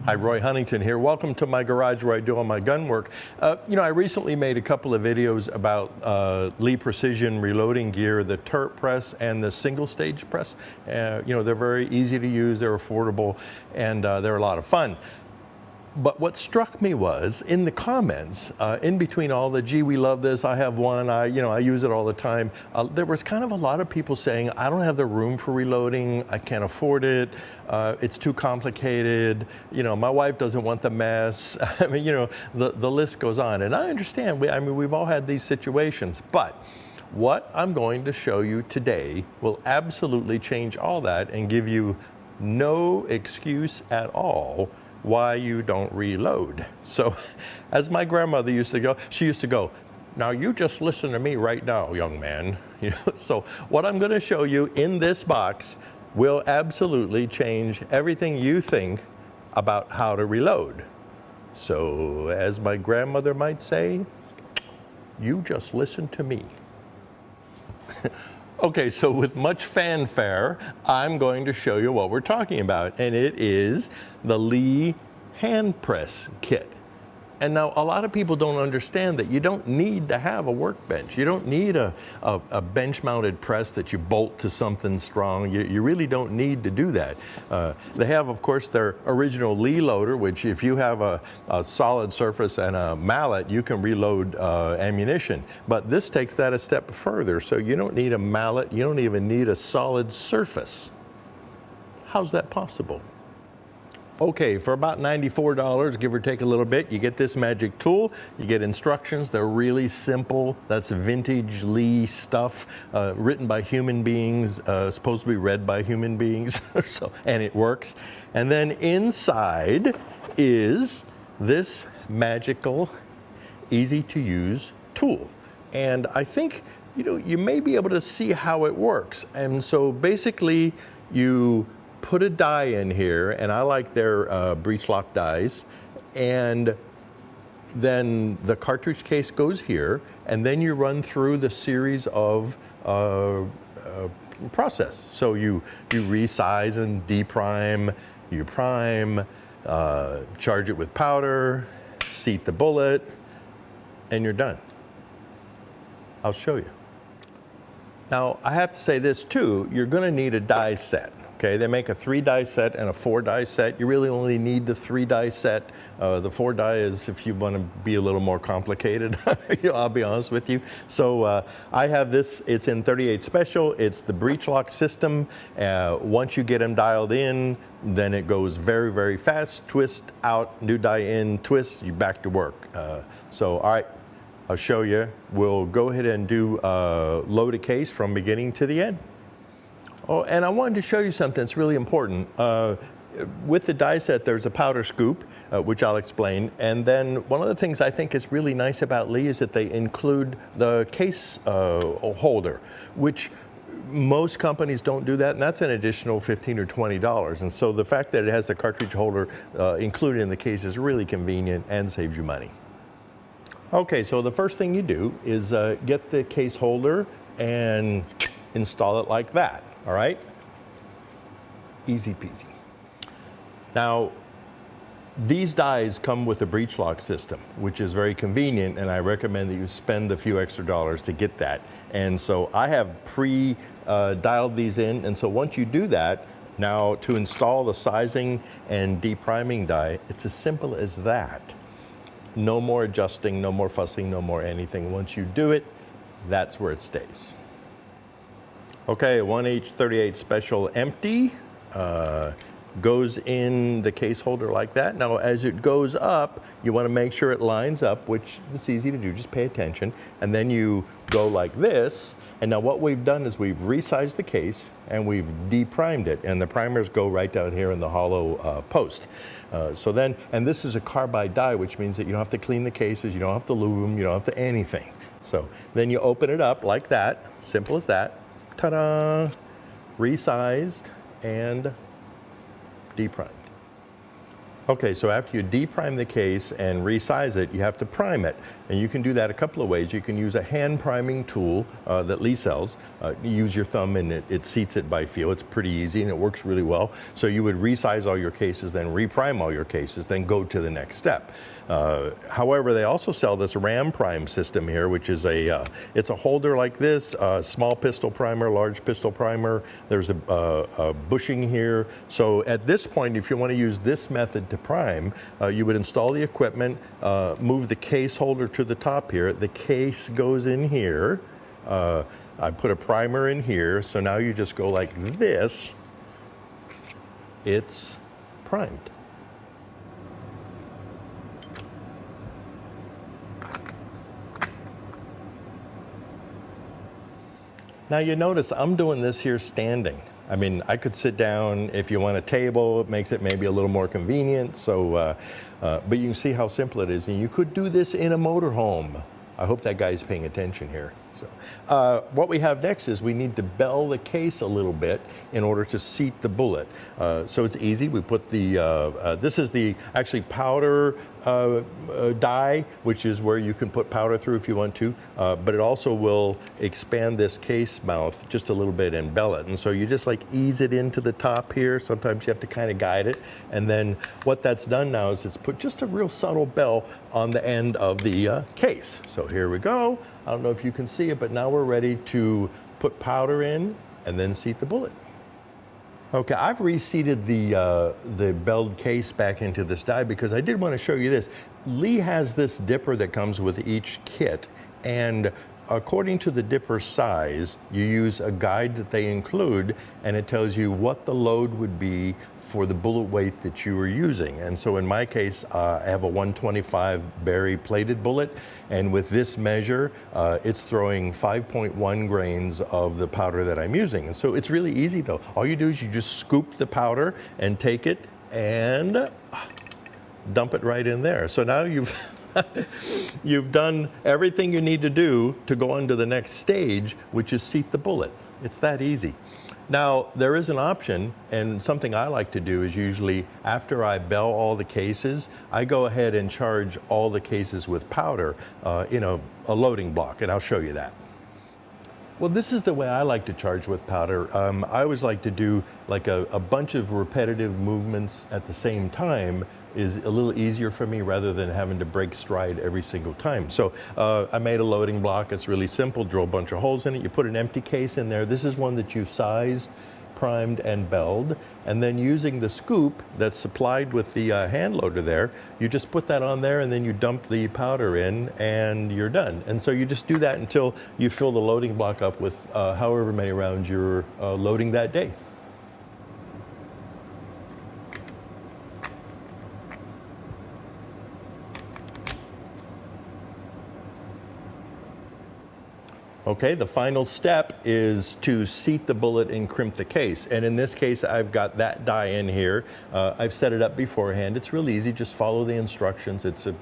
Hi, Roy Huntington here. Welcome to my garage where I do all my gun work. I recently made a couple of videos about Lee Precision reloading gear, the turret press and the single stage press. They're very easy to use, they're affordable, and they're a lot of fun. But what struck me was in the comments, in between all the, gee, we love this, I have one, I use it all the time. There was kind of a lot of people saying, I don't have the room for reloading, I can't afford it, it's too complicated, my wife doesn't want the mess. I mean, the list goes on. And I understand, we've all had these situations, but what I'm going to show you today will absolutely change all that and give you no excuse at all why you don't reload. So, as my grandmother used to go, she used to go, now you just listen to me right now, young man. So what I'm going to show you in this box will absolutely change everything you think about how to reload. So, as my grandmother might say, you just listen to me. Okay, so with much fanfare, I'm going to show you what we're talking about, and it is the Lee hand press kit. And now a lot of people don't understand that you don't need to have a workbench. You don't need a bench-mounted press that you bolt to something strong. You really don't need to do that. They have, of course, their original Lee loader, which if you have a solid surface and a mallet, you can reload ammunition. But this takes that a step further. So you don't need a mallet. You don't even need a solid surface. How's that possible? Okay, for about $94, give or take a little bit, you get this magic tool, you get instructions, they're really simple. That's vintage Lee stuff, written by human beings, supposed to be read by human beings, and it works. And then inside is this magical, easy to use tool. And I think, you may be able to see how it works. And so basically, you put a die in here, and I like their breech lock dies, and then the cartridge case goes here, and then you run through the series of process. So you resize and deprime, you prime, charge it with powder, seat the bullet, and you're done. I'll show you. Now, I have to say this too, you're gonna need a die set. Okay, they make a 3-die set and a 4-die set. You really only need the 3-die set. The 4-die is if you want to be a little more complicated. I'll be honest with you. So I have this, it's in 38 Special. It's the breech lock system. Once you get them dialed in, then it goes very, very fast. Twist out, new die in, twist, you're back to work. So, all right, I'll show you. We'll go ahead and do load a case from beginning to the end. Oh, and I wanted to show you something that's really important. With the die set, there's a powder scoop, which I'll explain. And then one of the things I think is really nice about Lee is that they include the case holder, which most companies don't do that, and that's an additional $15 or $20. And so the fact that it has the cartridge holder included in the case is really convenient and saves you money. Okay, so the first thing you do is get the case holder and install it like that. All right, easy peasy. Now, these dies come with a breech lock system, which is very convenient, and I recommend that you spend a few extra dollars to get that. And so I have dialed these in, and so once you do that, now to install the sizing and depriming die, it's as simple as that. No more adjusting, no more fussing, no more anything. Once you do it, that's where it stays. Okay, 1H38 Special empty goes in the case holder like that. Now, as it goes up, you want to make sure it lines up, which is easy to do, just pay attention. And then you go like this. And now what we've done is we've resized the case and we've deprimed it. And the primers go right down here in the hollow post. So then, and this is a carbide die, which means that you don't have to clean the cases, you don't have to lube them, you don't have to anything. So then you open it up like that, simple as that. Ta-da! Resized and deprimed. Okay, so after you deprime the case and resize it, you have to prime it. And you can do that a couple of ways. You can use a hand priming tool that Lee sells. You use your thumb and it seats it by feel. It's pretty easy and it works really well. So you would resize all your cases, then reprime all your cases, then go to the next step. However, they also sell this ram prime system here, which is it's a holder like this, small pistol primer, large pistol primer. There's a bushing here. So at this point, if you want to use this method to prime, you would install the equipment, move the case holder to the top here. The case goes in here. I put a primer in here. So now you just go like this. It's primed. Now you notice I'm doing this here standing. I mean, I could sit down if you want a table. It makes it maybe a little more convenient. So, but you can see how simple it is. And you could do this in a motorhome. I hope that guy's paying attention here. So, what we have next is we need to bell the case a little bit in order to seat the bullet. So it's easy. We put the, this is the actually powder die, which is where you can put powder through if you want to, but it also will expand this case mouth just a little bit and bell it. And so you just like ease it into the top here. Sometimes you have to kind of guide it. And then what that's done now is it's put just a real subtle bell on the end of the case. So here we go. I don't know if you can see it, but now we're ready to put powder in and then seat the bullet. Okay, I've reseated the belled case back into this die because I did want to show you this. Lee has this dipper that comes with each kit, and according to the dipper size, you use a guide that they include, and it tells you what the load would be for the bullet weight that you are using. And so in my case, I have a 125 berry plated bullet, and with this measure, it's throwing 5.1 grains of the powder that I'm using. And so it's really easy though. All you do is you just scoop the powder and take it and dump it right in there. So now you've you've done everything you need to do to go on to the next stage, which is seat the bullet. It's that easy. Now, there is an option, and something I like to do is usually after I bell all the cases, I go ahead and charge all the cases with powder in a loading block, and I'll show you that. Well, this is the way I like to charge with powder. I always like to do like a bunch of repetitive movements at the same time is a little easier for me rather than having to break stride every single time. So I made a loading block. It's really simple. Drill a bunch of holes in it. You put an empty case in there. This is one that you've sized, primed, and belled. And then using the scoop that's supplied with the hand loader there, you just put that on there and then you dump the powder in and you're done. And so you just do that until you fill the loading block up with however many rounds you're loading that day. Okay, the final step is to seat the bullet and crimp the case. And in this case, I've got that die in here. I've set it up beforehand. It's real easy, just follow the instructions. It's a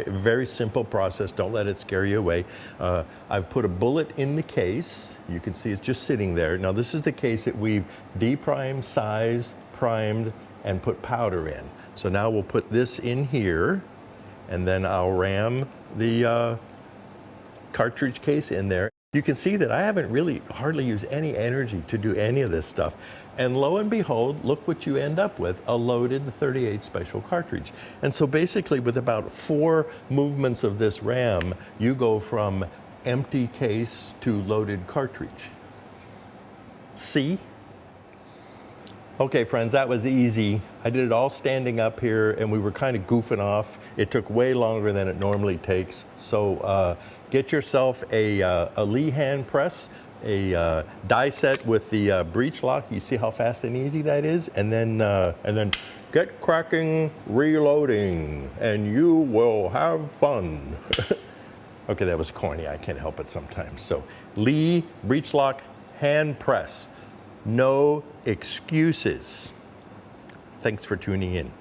very simple process. Don't let it scare you away. I've put a bullet in the case. You can see it's just sitting there. Now this is the case that we've deprimed, sized, primed, and put powder in. So now we'll put this in here, and then I'll ram the cartridge case in there. You can see that I haven't really hardly used any energy to do any of this stuff. And lo and behold, look what you end up with, a loaded 38 special cartridge. And so basically with about 4 movements of this ram, you go from empty case to loaded cartridge. See? Okay, friends, that was easy. I did it all standing up here and we were kind of goofing off. It took way longer than it normally takes. So get yourself a Lee hand press, a die set with the breech lock. You see how fast and easy that is? And then get cracking, reloading, and you will have fun. Okay, that was corny. I can't help it sometimes. So Lee breech lock hand press. No excuses. Thanks for tuning in.